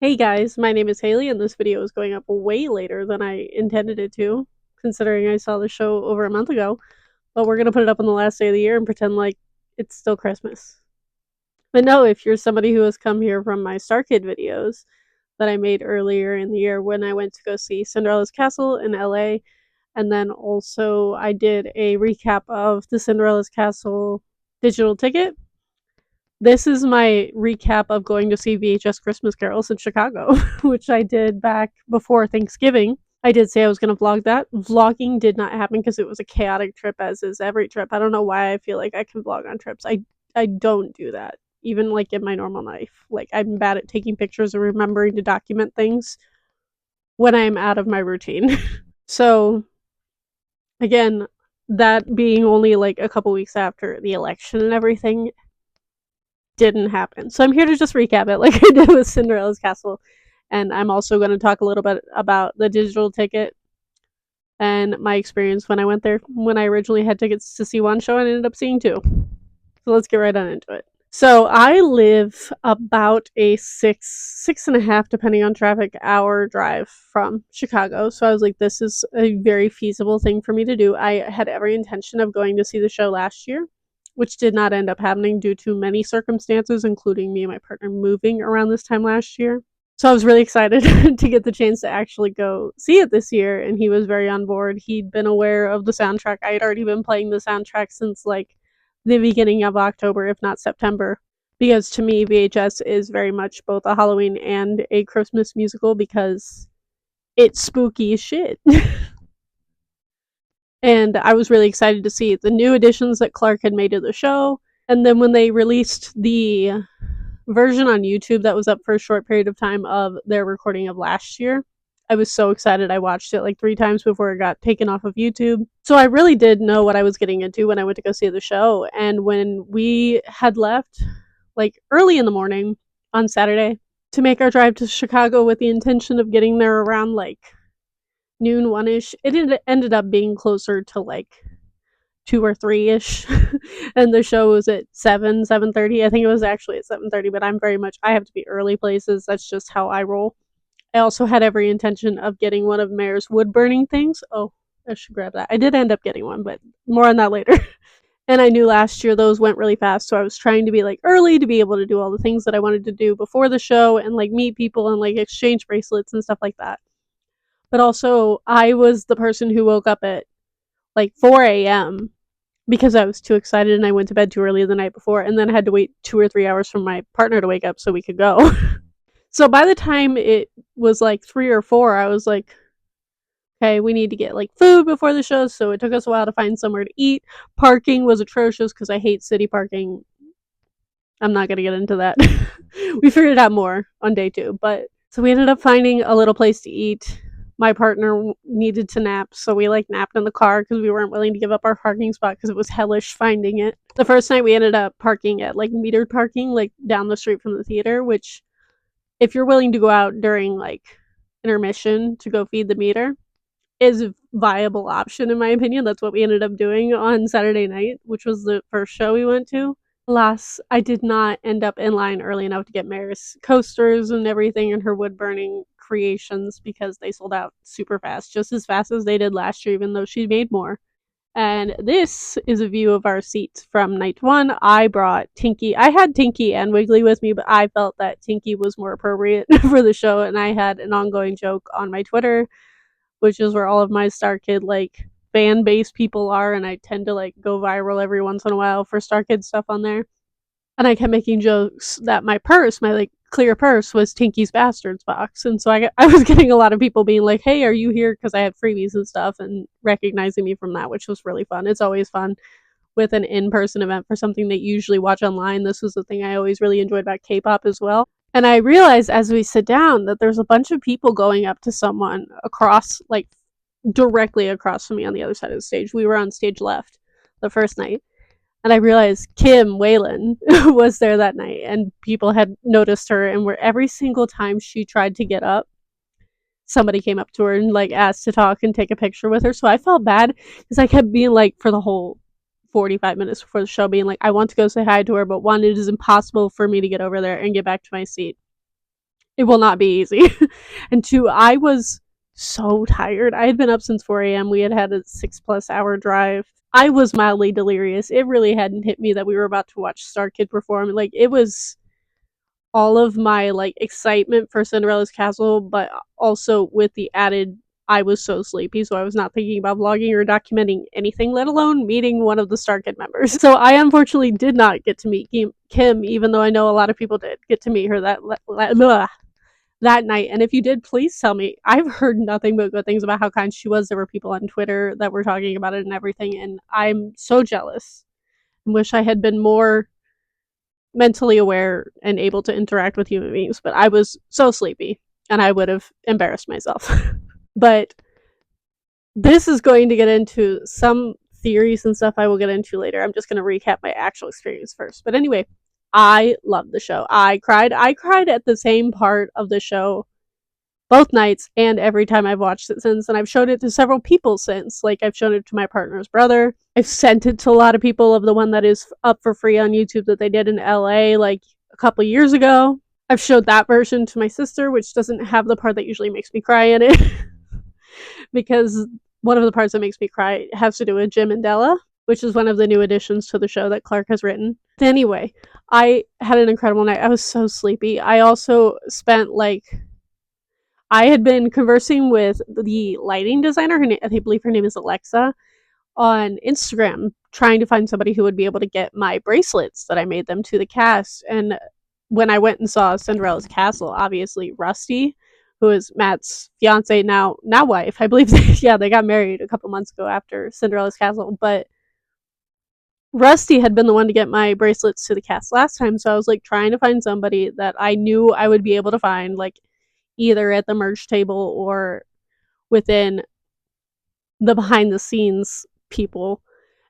Hey guys, my name is Haley, and this video is going up way later than I intended it to, considering I saw the show over a month ago. But we're gonna put it up on the last day of the year and pretend like it's still Christmas. But no, if you're somebody who has come here from my Starkid videos that I made earlier in the year when I went to go see Cinderella's Castle in LA, and then also I did a recap of the Cinderella's Castle digital ticket. This is my recap of going to see VHS Christmas Carols in Chicago, which I did back before Thanksgiving. I did say I was going to vlog that. Vlogging did not happen because it was a chaotic trip, as is every trip. I don't know why I feel like I can vlog on trips. I don't do that, even like in my normal life. Like, I'm bad at taking pictures and remembering to document things when I'm out of my routine. So, again, that being only like a couple weeks after the election and everything, didn't happen. So I'm here to just recap it like I did with Cinderella's Castle. And I'm also going to talk a little bit about the digital ticket and my experience when I went there when I originally had tickets to see one show and ended up seeing two. So let's get right on into it. So I live about a six and a half, depending on traffic, hour drive from Chicago. So I was like, this is a very feasible thing for me to do. I had every intention of going to see the show last year, which did not end up happening due to many circumstances, including me and my partner moving around this time last year. So I was really excited to get the chance to actually go see it this year, and he was very on board. He'd been aware of the soundtrack. I had already been playing the soundtrack since like the beginning of October, if not September, because to me, VHS is very much both a Halloween and a Christmas musical because it's spooky as shit. And I was really excited to see the new additions that Clark had made to the show. And then when they released the version on YouTube that was up for a short period of time of their recording of last year, I was so excited. I watched it like 3 times before it got taken off of YouTube. So I really did know what I was getting into when I went to go see the show. And when we had left, like early in the morning on Saturday, to make our drive to Chicago with the intention of getting there around like noon, 1-ish, it ended up being closer to like 2 or 3-ish. And the show was at 7:30. I think it was actually at 7:30, but I have to be early places. That's just how I roll. I also had every intention of getting one of Mare's wood burning things. Oh, I should grab that. I did end up getting one, but more on that later. And I knew last year those went really fast, so I was trying to be like early to be able to do all the things that I wanted to do before the show and like meet people and like exchange bracelets and stuff like that. But also, I was the person who woke up at like 4 a.m. because I was too excited and I went to bed too early the night before, and then I had to wait 2 or 3 hours for my partner to wake up so we could go. So by the time it was like 3 or 4, I was like, okay, we need to get like food before the show. So it took us a while to find somewhere to eat. Parking was atrocious because I hate city parking. I'm not gonna get into that. We figured it out more on day 2, but so we ended up finding a little place to eat. My partner needed to nap, so we like napped in the car because we weren't willing to give up our parking spot because it was hellish finding it. The first night we ended up parking at like metered parking, like down the street from the theater, which if you're willing to go out during like intermission to go feed the meter is a viable option in my opinion. That's what we ended up doing on Saturday night, which was the first show we went to. Alas, I did not end up in line early enough to get Mary's coasters and everything and her wood burning creations because they sold out super fast, just as fast as they did last year, even though she made more. And this is a view of our seats from night 1. I brought Tinky. I had Tinky and Wiggly with me, but I felt that Tinky was more appropriate for the show, and I had an ongoing joke on my Twitter, which is where all of my Starkid like fan base people are, and I tend to like go viral every once in a while for Starkid stuff on there. And I kept making jokes that my purse, my like clear purse, was Tinky's Bastards box, and so I was getting a lot of people being like, "Hey, are you here?" Because I had freebies and stuff, and recognizing me from that, which was really fun. It's always fun with an in-person event for something that you usually watch online. This was the thing I always really enjoyed about K-pop as well. And I realized as we sit down that there's a bunch of people going up to someone across, like directly across from me on the other side of the stage. We were on stage left the first night. And I realized Kim Whalen was there that night, and people had noticed her, and where every single time she tried to get up, somebody came up to her and like asked to talk and take a picture with her. So I felt bad because I kept being like, for the whole 45 minutes before the show, being like, I want to go say hi to her, but one, it is impossible for me to get over there and get back to my seat. It will not be easy. And two, I was so tired. I had been up since 4 a.m. We had had a 6+ hour drive. I was mildly delirious. It really hadn't hit me that we were about to watch Starkid perform. Like, it was all of my like excitement for Cinderella's Castle, but also with the added I was so sleepy, so I was not thinking about vlogging or documenting anything, let alone meeting one of the Starkid members. So I unfortunately did not get to meet Kim, even though I know a lot of people did get to meet her that night. And if you did, please tell me. I've heard nothing but good things about how kind she was. There were people on Twitter that were talking about it and everything, and I'm so jealous. I wish I had been more mentally aware and able to interact with human beings, but I was so sleepy and I would have embarrassed myself. But this is going to get into some theories and stuff I will get into later. I'm just going to recap my actual experience first. But anyway, I love the show. I cried. I cried at the same part of the show both nights and every time I've watched it since. And I've showed it to several people since. Like, I've shown it to my partner's brother. I've sent it to a lot of people of the one that is up for free on YouTube that they did in LA like a couple years ago. I've showed that version to my sister, which doesn't have the part that usually makes me cry in it. Because one of the parts that makes me cry has to do with Jim and Della, which is one of the new additions to the show that Clark has written. Anyway, I had an incredible night. I was so sleepy. I also spent I had been conversing with the lighting designer, I believe her name is Alexa, on Instagram, trying to find somebody who would be able to get my bracelets that I made them to the cast. And when I went and saw Cinderella's Castle, obviously Rusty, who is Matt's fiance now wife, I believe they got married a couple months ago after Cinderella's Castle, but Rusty had been the one to get my bracelets to the cast last time, so I was like trying to find somebody that I knew I would be able to find, like either at the merch table or within the behind the scenes people.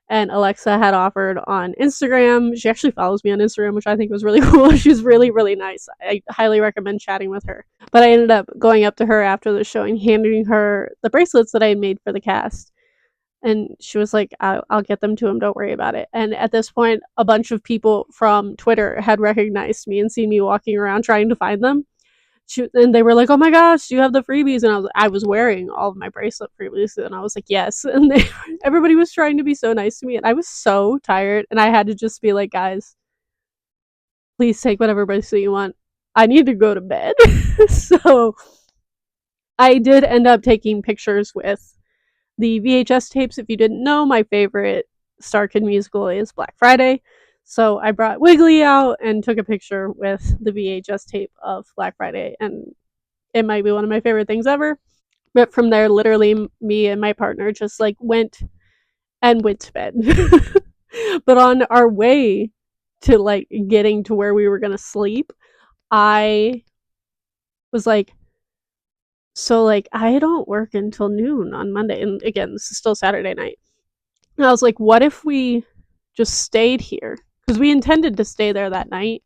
And Alexa had offered on Instagram. She actually follows me on Instagram, which I think was really cool. She's really, really nice. I highly recommend chatting with her. But I ended up going up to her after the show and handing her the bracelets that I had made for the cast. And she was like, I'll get them to him. Don't worry about it. And at this point, a bunch of people from Twitter had recognized me and seen me walking around trying to find them. And they were like, "Oh my gosh, do you have the freebies?" And I was wearing all of my bracelet freebies, and I was like, "Yes." And everybody was trying to be so nice to me, and I was so tired, and I had to just be like, "Guys, please take whatever bracelet you want. I need to go to bed." So I did end up taking pictures with the VHS tapes. If you didn't know, my favorite Starkid musical is Black Friday. So I brought Wiggly out and took a picture with the VHS tape of Black Friday, and it might be one of my favorite things ever. But from there, literally, me and my partner just like went to bed. But on our way to like getting to where we were gonna sleep, I was like, so like I don't work until noon on Monday, and again, this is still Saturday night. And I was like, what if we just stayed here? Because we intended to stay there that night,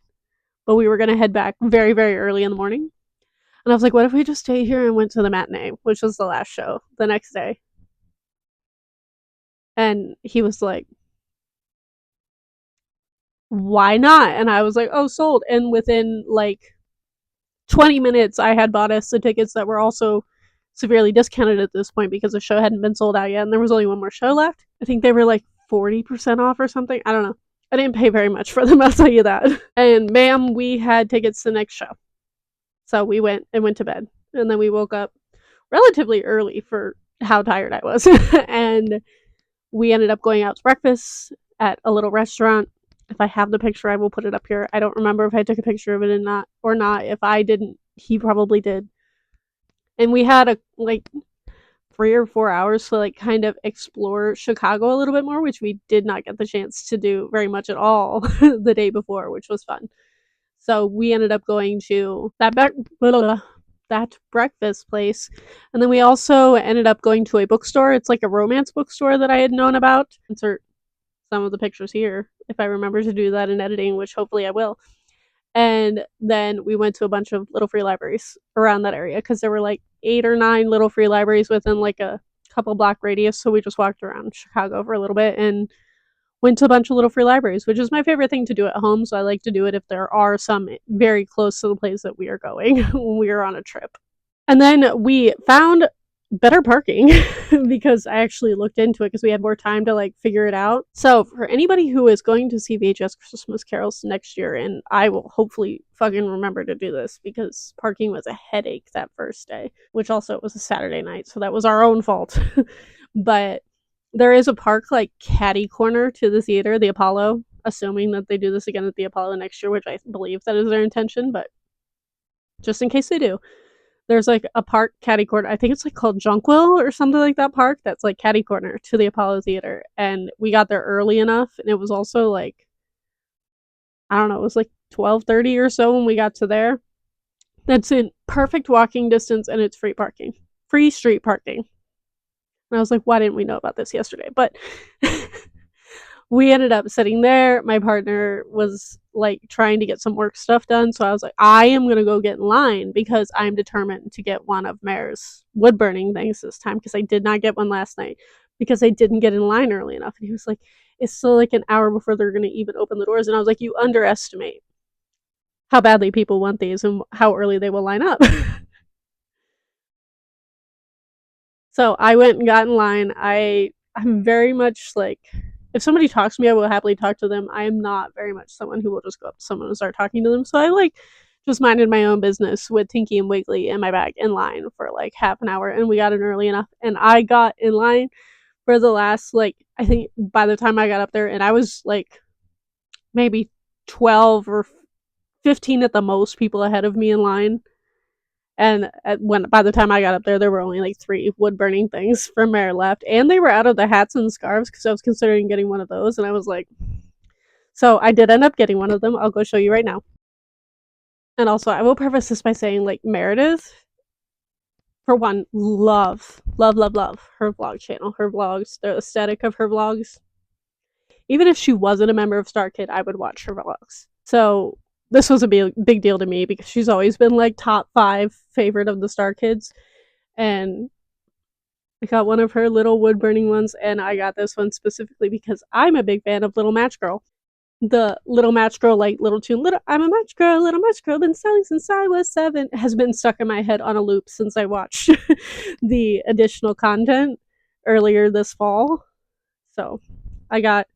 but we were gonna head back very, very early in the morning. And I was like, what if we just stayed here and went to the matinee, which was the last show the next day? And he was like, why not? And I was like, oh, sold. And within like 20 minutes, I had bought us the tickets that were also severely discounted at this point because the show hadn't been sold out yet, and there was only one more show left. I think they were like 40% off or something. I don't know. I didn't pay very much for them, I'll tell you that. And ma'am, we had tickets to the next show. So we went to bed. And then we woke up relatively early for how tired I was. And we ended up going out to breakfast at a little restaurant. If I have the picture, I will put it up here. I don't remember if I took a picture of it or not. If I didn't, he probably did. And we had a like 3 or 4 hours to like kind of explore Chicago a little bit more, which we did not get the chance to do very much at all the day before, which was fun. So we ended up going to that breakfast place, and then we also ended up going to a bookstore. It's like a romance bookstore that I had known about. Insert some of the pictures here if I remember to do that in editing, which hopefully I will. And then we went to a bunch of little free libraries around that area because there were like 8 or 9 little free libraries within like a couple block radius. So we just walked around Chicago for a little bit and went to a bunch of little free libraries, which is my favorite thing to do at home. So I like to do it if there are some very close to the place that we are going when we are on a trip. And then we found better parking because I actually looked into it because we had more time to like figure it out. So for anybody who is going to see VHS Christmas Carols next year, and I will hopefully fucking remember to do this because parking was a headache that first day, which also was a Saturday night, so that was our own fault. But there is a park like catty corner to the theater, the Apollo, assuming that they do this again at the Apollo next year, which I believe that is their intention, but just in case they do, there's like a park catty corner. I think it's like called Jonquil or something like that park that's like catty corner to the Apollo Theater. And we got there early enough, and it was also like, I don't know, it was like 12:30 or so when we got to there. That's in perfect walking distance, and it's free parking. Free street parking. And I was like, why didn't we know about this yesterday? But we ended up sitting there. My partner was like trying to get some work stuff done. So I was like, I am going to go get in line because I'm determined to get one of Mare's wood burning things this time because I did not get one last night because I didn't get in line early enough. And he was like, it's still like an hour before they're going to even open the doors. And I was like, you underestimate how badly people want these and how early they will line up. So I went and got in line. I'm very much like, if somebody talks to me, I will happily talk to them. I am not very much someone who will just go up to someone and start talking to them. So I like just minded my own business with Tinky and Wiggly in my bag in line for like half an hour, and we got in early enough. And I got in line for the last, like, I think by the time I got up there, and I was like maybe 12 or 15 at the most people ahead of me in line. And by the time I got up there were only like 3 wood burning things from Mare left, and they were out of the hats and scarves because I was considering getting one of those, and I was like, so I did end up getting one of them. I'll go show you right now. And also, I will preface this by saying, like, Meredith, for one, love her vlog channel, her vlogs, the aesthetic of her vlogs. Even if she wasn't a member of Starkid, I would watch her vlogs. So this was a big deal to me because she's always been like top 5 favorite of the Starkids, and I got one of her little wood burning ones, and I got this one specifically because I'm a big fan of Little Match Girl. The Little Match Girl, like, little tune, I'm a match girl, little match girl, been selling since I was 7, has been stuck in my head on a loop since I watched the additional content earlier this fall. So I got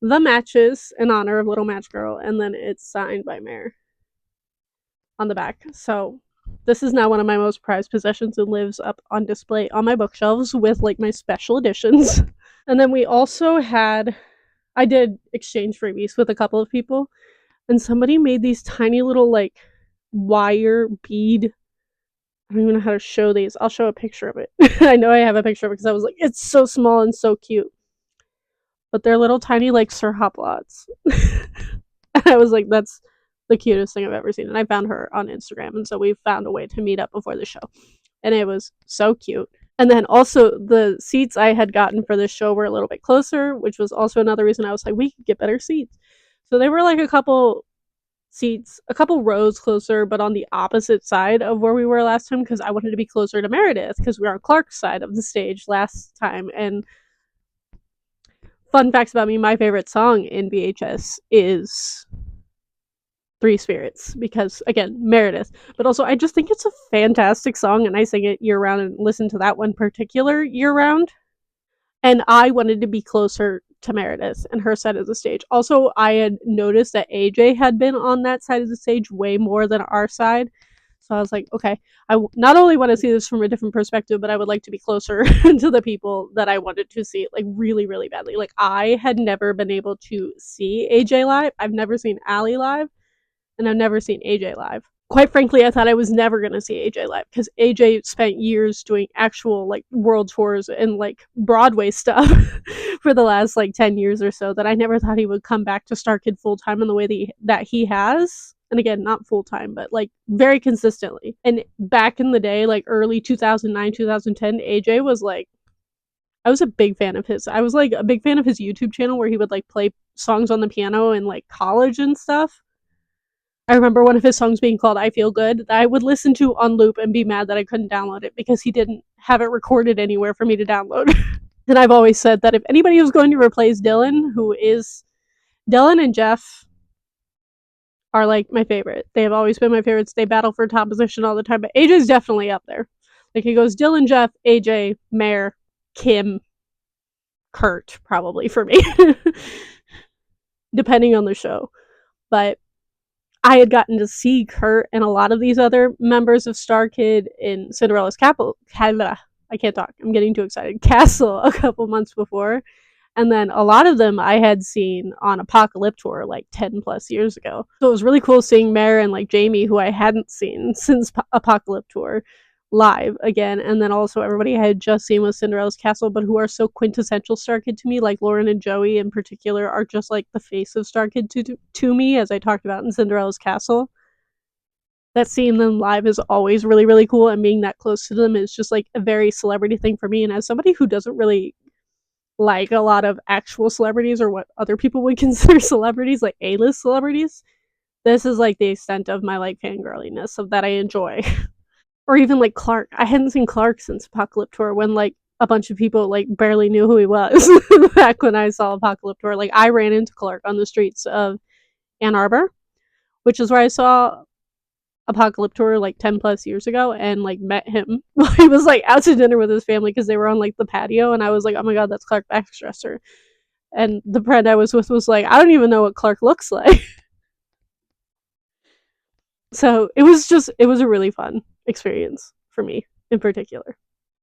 the matches in honor of Little Match Girl, and then it's signed by Mare on the back. So this is now one of my most prized possessions and lives up on display on my bookshelves with like my special editions. And then we also I did exchange freebies with a couple of people, and somebody made these tiny little like wire bead. I don't even know how to show these. I'll show a picture of it. I know I have a picture of it because I was like, it's so small and so cute. But they're little tiny like Sir Hoplots. And I was like, that's the cutest thing I've ever seen. And I found her on Instagram, and so we found a way to meet up before the show. And it was so cute. And then also the seats I had gotten for this show were a little bit closer, which was also another reason I was like, we could get better seats. So they were like a couple rows closer, but on the opposite side of where we were last time because I wanted to be closer to Meredith because we were on Clark's side of the stage last time. And fun facts about me, my favorite song in VHS is Three Spirits because, again, Meredith. But also, I just think it's a fantastic song, and I sing it year round and listen to that one particular year round. And I wanted to be closer to Meredith and her side of the stage. Also, I had noticed that AJ had been on that side of the stage way more than our side. So I was like, okay, I not only want to see this from a different perspective, but I would like to be closer to the people that I wanted to see, like, really, really badly. Like, I had never been able to see AJ live. I've never seen Allie live, and I've never seen AJ live. Quite frankly, I thought I was never going to see AJ live because AJ spent years doing actual like world tours and like Broadway stuff for the last like 10 years or so, that I never thought he would come back to Starkid full time in the way that he has. And again, not full time, but like very consistently. And back in the day, like early 2009, 2010, AJ was like, I was a big fan of his. I was like a big fan of his YouTube channel where he would like play songs on the piano in like college and stuff. I remember one of his songs being called I Feel Good that I would listen to on loop and be mad that I couldn't download it because he didn't have it recorded anywhere for me to download. And I've always said that if anybody was going to replace Dylan, who is Dylan and Jeff are like my favorite. They have always been my favorites. They battle for top position all the time, but AJ's definitely up there. Like it goes Dylan, Jeff, AJ, Mare, Kim, Kurt, probably for me, depending on the show. But I had gotten to see Kurt and a lot of these other members of Starkid in Cinderella's Capital. I can't talk. I'm getting too excited. Castle a couple months before. And then a lot of them I had seen on Apocalypse Tour like 10 plus years ago. So it was really cool seeing Mare and like Jamie, who I hadn't seen since Apocalypse Tour, live again. And then also everybody I had just seen with Cinderella's Castle, but who are so quintessential Starkid to me, like Lauren and Joey in particular, are just like the face of Starkid to me, as I talked about in Cinderella's Castle. That seeing them live is always really, really cool, and being that close to them is just like a very celebrity thing for me. And as somebody who doesn't really like a lot of actual celebrities or what other people would consider celebrities, like A-list celebrities, this is like the extent of my like fangirliness of that I enjoy. Or even like Clark. I hadn't seen Clark since Apocalypse Tour, when like a bunch of people like barely knew who he was back when I saw Apocalypse Tour. Like I ran into Clark on the streets of Ann Arbor, which is where I saw Apocalypse Tour like 10 plus years ago, and like met him while he was like out to dinner with his family because they were on like the patio, and I was like, oh my god, that's Clark Baxtresser. And the friend I was with was like, I don't even know what Clark looks like. So it was a really fun experience for me in particular.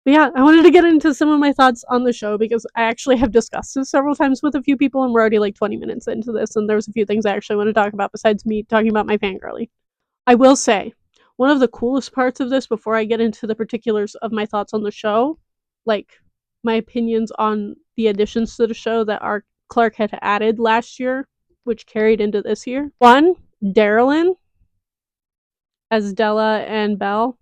But yeah, I wanted to get into some of my thoughts on the show because I actually have discussed this several times with a few people, and we're already like 20 minutes into this, and there's a few things I actually want to talk about besides me talking about my fangirly. I will say, one of the coolest parts of this, before I get into the particulars of my thoughts on the show, like my opinions on the additions to the show that our Clark had added last year, which carried into this year. One, Darylyn as Della and Belle.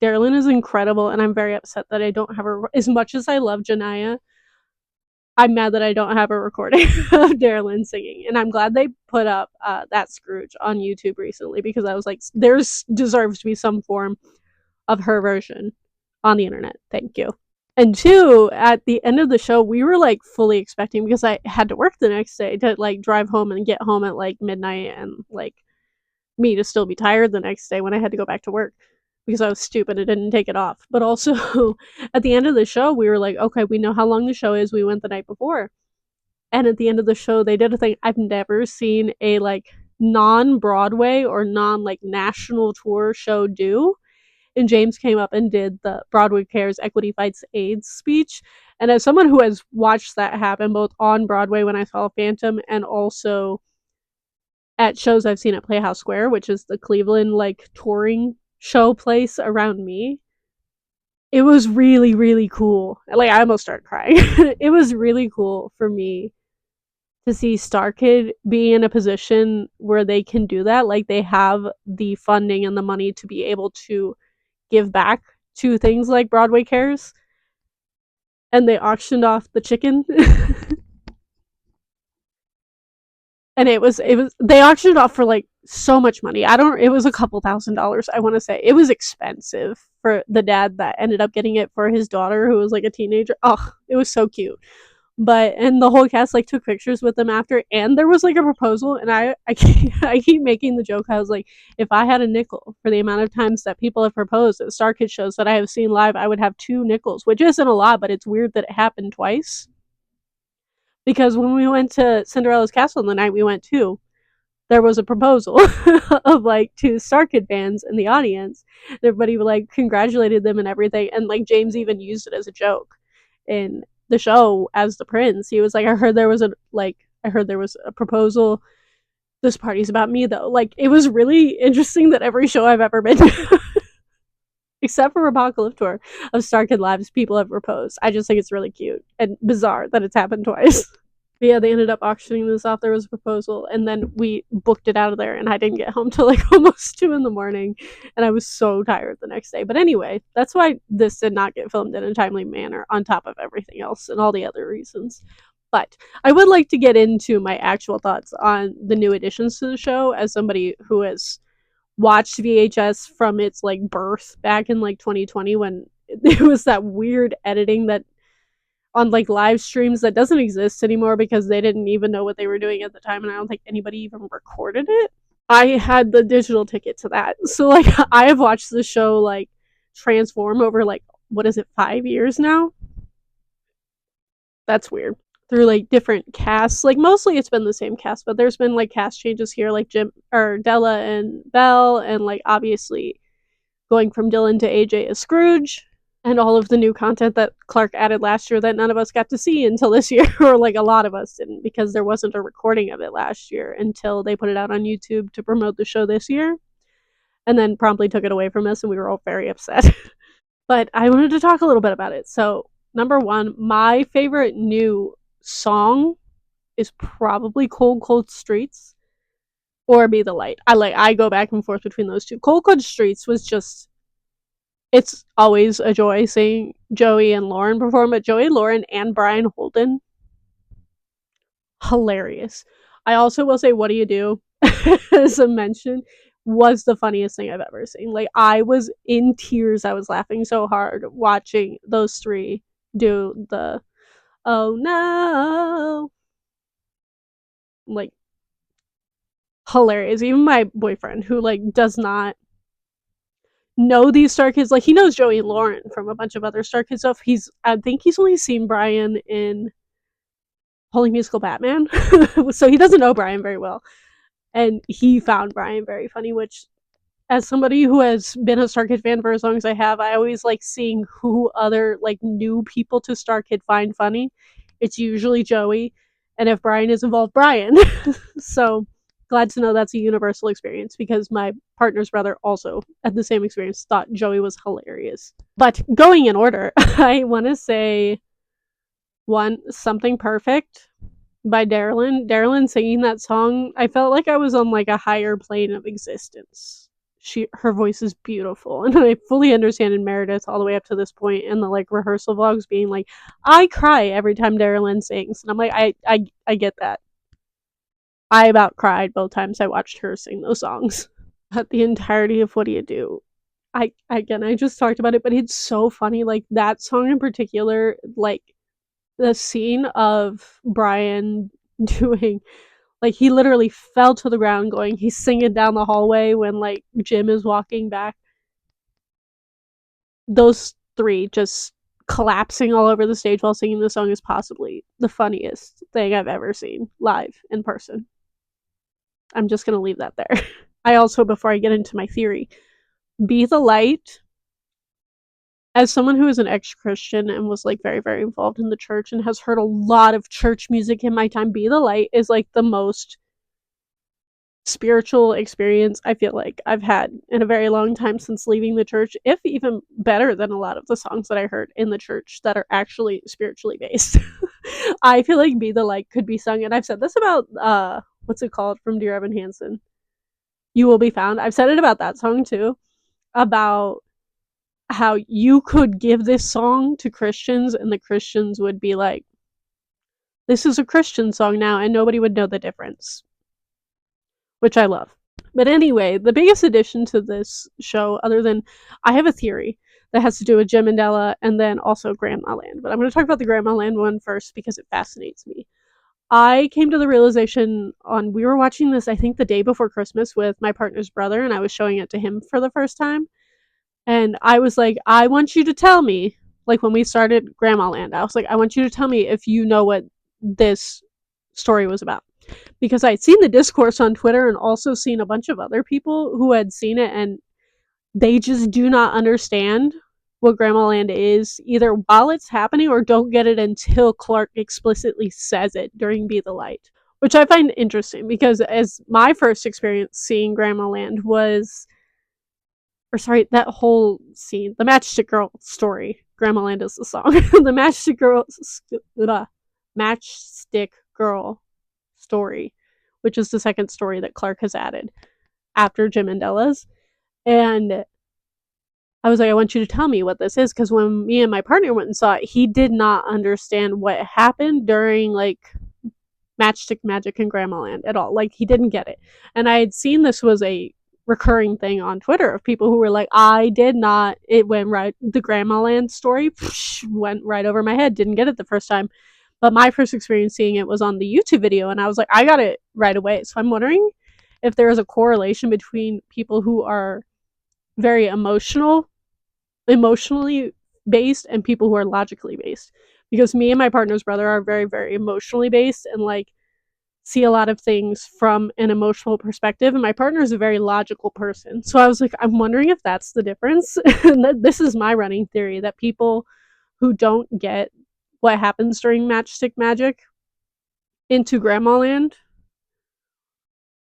Darylyn is incredible, and I'm very upset that I don't have her. As much as I love Janaya, I'm mad that I don't have a recording of Darylyn singing. And I'm glad they put up that Scrooge on YouTube recently, because I was like, there's deserves to be some form of her version on the internet. Thank you. And two, at the end of the show, we were like fully expecting, because I had to work the next day, to like drive home and get home at like midnight, and like me to still be tired the next day when I had to go back to work because I was stupid and didn't take it off. But also at the end of the show, we were like, okay, we know how long the show is. We went the night before. And at the end of the show, they did a thing I've never seen a like non-Broadway or non like national tour show do. And James came up and did the Broadway Cares Equity Fights AIDS speech. And as someone who has watched that happen both on Broadway when I saw Phantom, and also at shows I've seen at Playhouse Square, which is the Cleveland like touring show place around me, it was really, really cool. Like I almost started crying. It was really cool for me to see Starkid be in a position where they can do that. Like they have the funding and the money to be able to give back to things like Broadway Cares. And they auctioned off the chicken. And it was they auctioned off for like so much money. It was a couple $1,000s, I want to say. It was expensive for the dad that ended up getting it for his daughter, who was like a teenager. Oh, it was so cute. And the whole cast like took pictures with them after, and there was like a proposal, and I keep making the joke. I was like, if I had a nickel for the amount of times that people have proposed at Starkid shows that I have seen live, I would have 2 nickels, which isn't a lot, but it's weird that it happened twice. Because when we went to Cinderella's Castle the night we went to, there was a proposal of like 2 Starkid fans in the audience. And everybody like congratulated them and everything, and like James even used it as a joke in the show as the prince. He was like, I heard there was a proposal. This party's about me though. Like it was really interesting that every show I've ever been to, except for Apocalypse Tour of Starkid Labs, people have proposed. I just think it's really cute and bizarre that it's happened twice. But yeah, they ended up auctioning this off. There was a proposal, and then we booked it out of there, and I didn't get home till like almost 2 in the morning, and I was so tired the next day. But anyway, that's why this did not get filmed in a timely manner, on top of everything else and all the other reasons. But I would like to get into my actual thoughts on the new additions to the show, as somebody who has watched VHS from its like birth back in like 2020, when it was that weird editing that, on like live streams that doesn't exist anymore because they didn't even know what they were doing at the time, and I don't think anybody even recorded it. I had the digital ticket to that. So like I have watched the show like transform over like what is it, 5 years now? That's weird. Through like different casts. Like mostly it's been the same cast, but there's been like cast changes here, like Jim or Della and Belle, and like obviously going from Dylan to AJ as Scrooge, and all of the new content that Clark added last year that none of us got to see until this year, or like a lot of us didn't, because there wasn't a recording of it last year until they put it out on YouTube to promote the show this year, and then promptly took it away from us, and we were all very upset. But I wanted to talk a little bit about it. So, number one, my favorite new song is probably Cold Cold Streets or Be the Light. I go back and forth between those two. Cold Cold Streets was just, it's always a joy seeing Joey and Lauren perform, but Joey, Lauren, and Brian Holden, hilarious. I also will say, What Do You Do, as a mention, was the funniest thing I've ever seen. Like, I was in tears. I was laughing so hard watching those three do the oh no. Like, hilarious. Even my boyfriend, who, like, does not know these Star Kids, like, he knows Joey and Lauren from a bunch of other Star Kids stuff. I think he's only seen Brian in Holy Musical Batman. So he doesn't know Brian very well. And he found Brian very funny, which, as somebody who has been a Starkid fan for as long as I have, I always like seeing who other like new people to Starkid find funny. It's usually Joey, and if Brian is involved, Brian. So glad to know that's a universal experience, because my partner's brother also had the same experience, thought Joey was hilarious. But going in order, I want to say one, Something Perfect by Darylyn. Darylyn singing that song, I felt like I was on like a higher plane of existence. Her voice is beautiful, and I fully understand in Meredith all the way up to this point in the like rehearsal vlogs being like, I cry every time Darylyn sings, and I'm like, I get that. I about cried both times I watched her sing those songs. But the entirety of What Do You Do? I just talked about it, but it's so funny. Like, that song in particular, like the scene of Brian doing, like, he literally fell to the ground going, he's singing down the hallway when like Jim is walking back. Those three just collapsing all over the stage while singing the song is possibly the funniest thing I've ever seen live in person. I'm just gonna leave that there. I also, before I get into my theory, Be the Light, as someone who is an ex-Christian and was like very, very involved in the church and has heard a lot of church music in my time, Be the Light is like the most spiritual experience I feel like I've had in a very long time since leaving the church, if even better than a lot of the songs that I heard in the church that are actually spiritually based. I feel like Be the Light could be sung, and I've said this about what's it called from Dear Evan Hansen, You Will Be Found. I've said it about that song too, about how you could give this song to Christians and the Christians would be like, this is a Christian song now, and nobody would know the difference, which I love. But anyway, the biggest addition to this show, other than, I have a theory that has to do with Jim and Della, and then also Grandma Land. But I'm going to talk about the Grandma Land one first because it fascinates me. I came to the realization we were watching this, I think, the day before Christmas with my partner's brother, and I was showing it to him for the first time. And I was like, I want you to tell me, like when we started Grandma Land, I was like, I want you to tell me if you know what this story was about. Because I'd seen the discourse on Twitter and also seen a bunch of other people who had seen it, and they just do not understand what Grandma Land is, either while it's happening or don't get it until Clark explicitly says it during Be the Light. Which I find interesting, because as my first experience seeing Grandma Land was, or sorry, that whole scene, the Matchstick Girl story. Grandma Land is the song. The Matchstick Girl story, which is the second story that Clark has added after Jim and Della's. And I was like, I want you to tell me what this is, because when me and my partner went and saw it, he did not understand what happened during like Matchstick Magic and Grandma Land at all. Like, he didn't get it. And I had seen this was a recurring thing on Twitter of people who were like, I did not, it went right, the Grandma Land story went right over my head, didn't get it the first time. But my first experience seeing it was on the YouTube video, and I was like, I got it right away. So I'm wondering if there is a correlation between people who are very emotionally based, and people who are logically based. Because me and my partner's brother are very, very emotionally based and like see a lot of things from an emotional perspective, and my partner is a very logical person. So I was like, I'm wondering if that's the difference. And this is my running theory, that people who don't get what happens during Matchstick Magic into Grandma Land,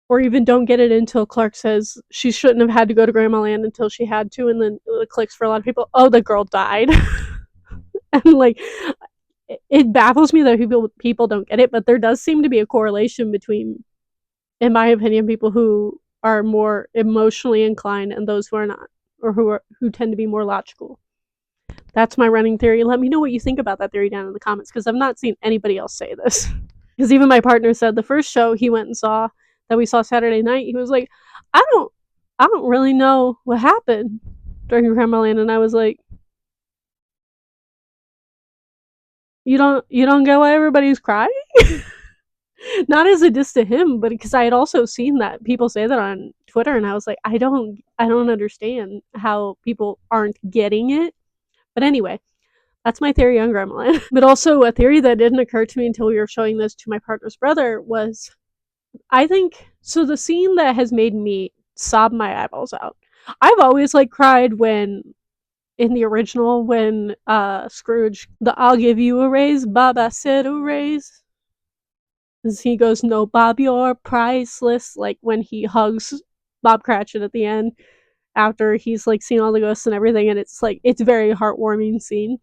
or even don't get it until Clark says she shouldn't have had to go to Grandma Land until she had to, and then it clicks for a lot of people, oh, the girl died. And like, it baffles me that people don't get it, but there does seem to be a correlation between, in my opinion, people who are more emotionally inclined and those who are not, or who tend to be more logical. That's my running theory. Let me know what you think about that theory down in the comments, because I've not seen anybody else say this. Because even my partner said the first show he went and saw, that we saw Saturday night, he was like, I don't really know what happened during Grandma Land, and I was like, you don't get why everybody's crying? Not as a diss to him, but because I had also seen that people say that on Twitter, and I was like, I don't understand how people aren't getting it. But anyway, that's my theory on Grandma. But also a theory that didn't occur to me until we were showing this to my partner's brother was, I think, so the scene that has made me sob my eyeballs out. I've always like cried when, in the original, when Scrooge, the I'll give you a raise, Baba said a raise. He goes, no, Bob, you're priceless. Like when he hugs Bob Cratchit at the end after he's like seen all the ghosts and everything, and it's like, it's a very heartwarming scene.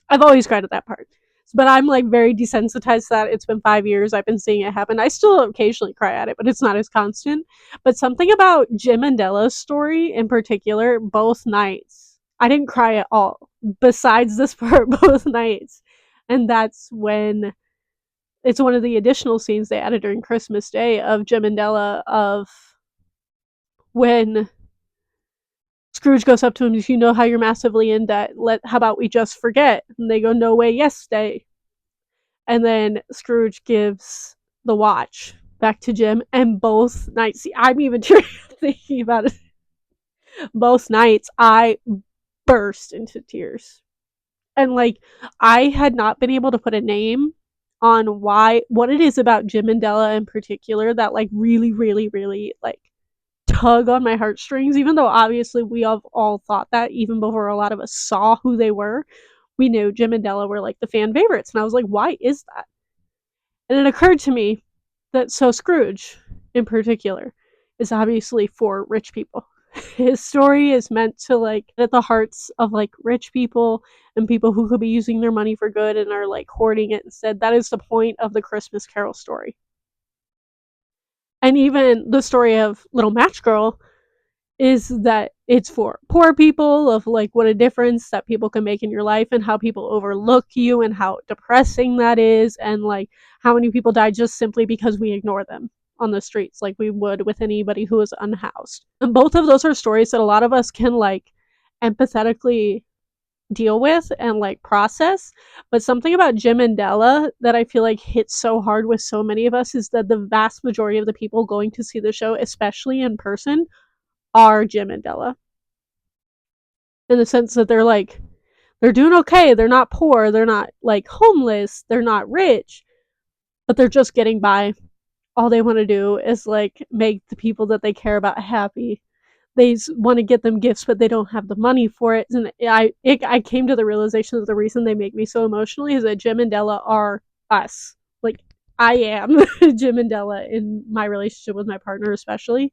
I've always cried at that part. But I'm like very desensitized to that. It's been 5 years. I've been seeing it happen. I still occasionally cry at it, but it's not as constant. But something about Jim and Della's story in particular, both nights, I didn't cry at all. Besides this part, both nights. And that's when it's one of the additional scenes they added during Christmas Day of Jim and Della, of when Scrooge goes up to him, you know how you're massively in debt. How about we just forget? And they go, no way, yes, stay. And then Scrooge gives the watch back to Jim, and both nights, see, I'm even thinking about it. Both nights, I burst into tears. And like, I had not been able to put a name on what it is about Jim and Della in particular that like really, really, really like tug on my heartstrings, even though obviously we have all thought that even before a lot of us saw who they were. We knew Jim and Della were like the fan favorites, and I was like, why is that? And it occurred to me that Scrooge in particular is obviously for rich people. His story is meant to like at the hearts of like rich people and people who could be using their money for good and are like hoarding it instead. That is the point of the Christmas Carol story. And even the story of Little Match Girl is that it's for poor people, of like what a difference that people can make in your life and how people overlook you and how depressing that is, and like how many people die just simply because we ignore them on the streets like we would with anybody who is unhoused. And both of those are stories that a lot of us can like empathetically deal with and like process. But something about Jim and Della that I feel like hits so hard with so many of us is that the vast majority of the people going to see the show, especially in person, are Jim and Della. In the sense that they're doing okay, they're not poor, they're not like homeless, they're not rich, but they're just getting by. All they want to do is like make the people that they care about happy. They want to get them gifts, but they don't have the money for it. And I came to the realization that the reason they make me so emotionally is that Jim and Della are us. Like, I am Jim and Della in my relationship with my partner, especially.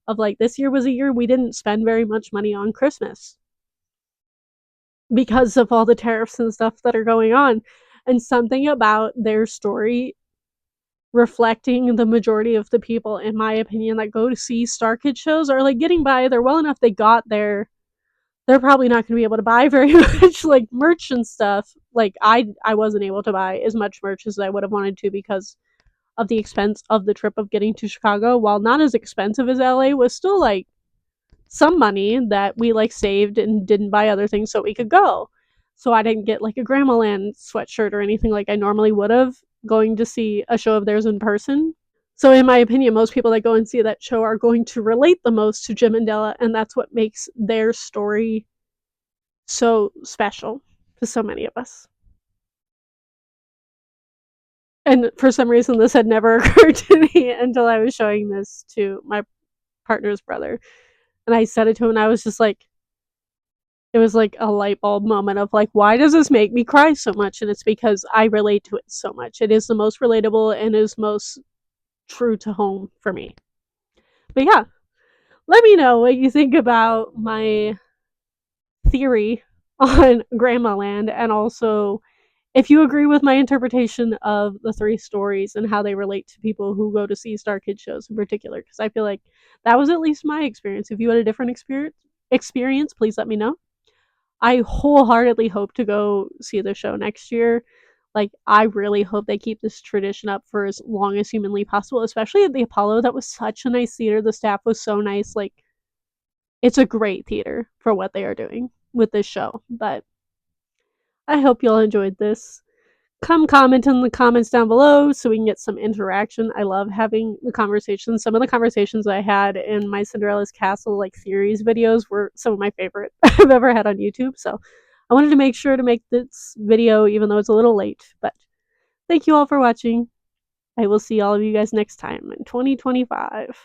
Of like, this year was a year we didn't spend very much money on Christmas because of all the tariffs and stuff that are going on. And something about their story reflecting the majority of the people, in my opinion, that go to see Starkid shows are like getting by. They're well enough, they got there. They're probably not going to be able to buy very much like merch and stuff. Like I wasn't able to buy as much merch as I would have wanted to because of the expense of the trip of getting to Chicago, while not as expensive as LA, was still like some money that we like saved and didn't buy other things so we could go. So I didn't get like a Grandma Land sweatshirt or anything like I normally would have going to see a show of theirs in person. So in my opinion, most people that go and see that show are going to relate the most to Jim and Della, and that's what makes their story so special to so many of us. And for some reason, this had never occurred to me until I was showing this to my partner's brother. And I said it to him, and I was just like, it was like a light bulb moment of like, why does this make me cry so much? And it's because I relate to it so much. It is the most relatable and is most true to home for me. But yeah, let me know what you think about my theory on Grandma Land, and also if you agree with my interpretation of the three stories and how they relate to people who go to see Starkid shows in particular, because I feel like that was at least my experience. If you had a different experience, please let me know. I wholeheartedly hope to go see the show next year. Like, I really hope they keep this tradition up for as long as humanly possible, especially at the Apollo. That was such a nice theater. The staff was so nice. Like, it's a great theater for what they are doing with this show. But I hope y'all enjoyed this. Come comment in the comments down below so we can get some interaction. I love having the conversations. Some of the conversations I had in my Cinderella's Castle like series videos were some of my favorite I've ever had on YouTube. So I wanted to make sure to make this video even though it's a little late. But thank you all for watching. I will see all of you guys next time in 2025.